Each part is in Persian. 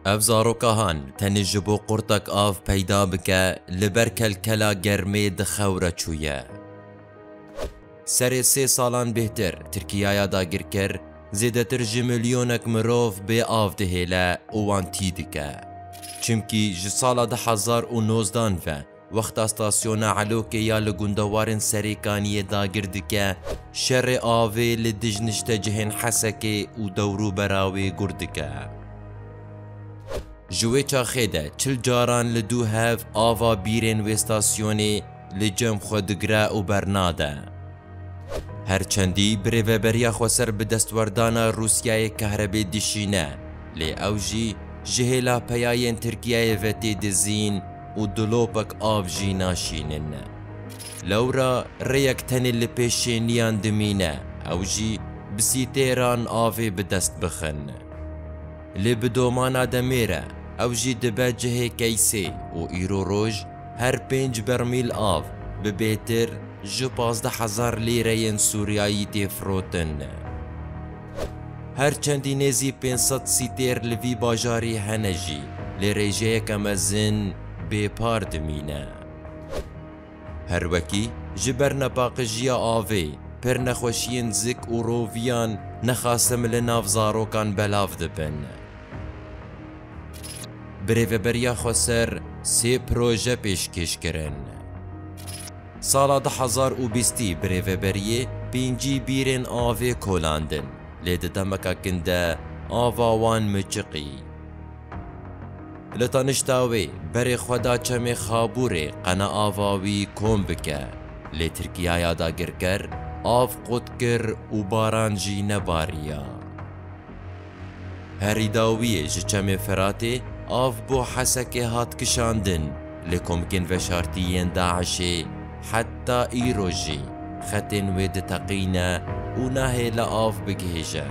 اف زاروکاهان تنی جبو قرتک آف پیدا بکه لبر کلکلا گرمی دخوره چویه. سر 3 سالان بهتر ترکیه داگیر کر زیده تر جی ملیونک مروف به آف دهیله اوان تیدکه. چمکی جی سالا 2019 و وقت استاسیون علوکه یا لگندوارن سریکانی داگیر دکه شر آوه لدجنشت جهن حسکه و دورو براوی گردکه. جوی چاخیده 40 جاران لدو هف آوا بیرین و استاسیونی لجم خودگره و برناده. هرچندی بریوبریا خوسر به دستوردانا روسیای کهربی دشینه لی اوجی جهلا پیاین ترکیه وتی دزین و دلوپک آف جی ناشینن. لورا ریک تنی لپیشینیان دمینه اوجی بسی تیران آوی بدست بخن. لی بدومانا دمیره اوجی دبه جه کیسی و ایرو روژ هر 5 برمیل آف ببیتر جو 15,000 لیره سوریایی تفروتن. هر چندی نزی 500 سیتر لوی باجاری هنجی لیره کمزن بیپار دمینه. هر وکی جبر نپاقجیا آوی پر نخوشین زک و روویان نخاسم لناف زاروکان بلاف دبن. بریوبریا خوسر 3 پروژه پیشکش کرن. سالا 2020 بریوبریه 5 بیرن آوی کولاندن لید دمکا کنده آواوان مچقی. لطانشتاوی بری خدا چمی خابوری قنا آواوی کم بکه لی ترکیه یادا گر کر آف قد کر و باران جی نباریا. هری داوی جی چمی فراتی آف بو حسکی هات کشاندن لکم کن وشارتین داعشی حتى إيروجي ختن ود تقينا وناهي لآف بجهجة.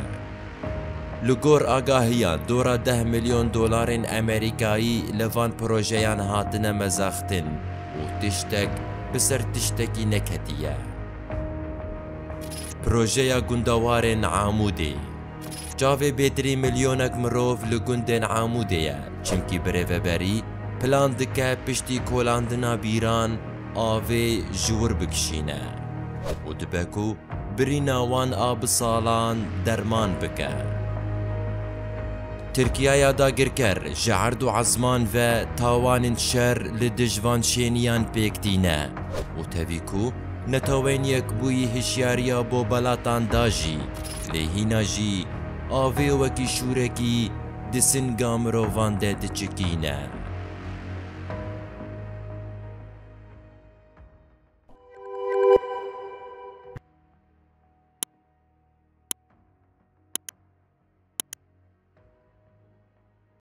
لغور آگاهیان دورا 10 مليون دولار أمريكاي لفان بروجيان هاتنا مزاختن و تشتك بسر تشتكي نكهتية. بروجيا گندوار عامودي جاوه بيتري مليونك مروف لگندن عامودية چمكي بريوبري پلان دکه پشتی کولاندنا بیران آوه جور بکشینه و دبکو بری ناوان آب سالان درمان بکه. ترکیه یادا گرکر جعرد و عزمان و تاوان شر لدجوان شینیان پیکتینه و تاویکو نتاوین یک بوی هشیاریا بو بلاتان داجی لیهینا جی آوه وکی شورکی دسن گامرو وانده دچکینه.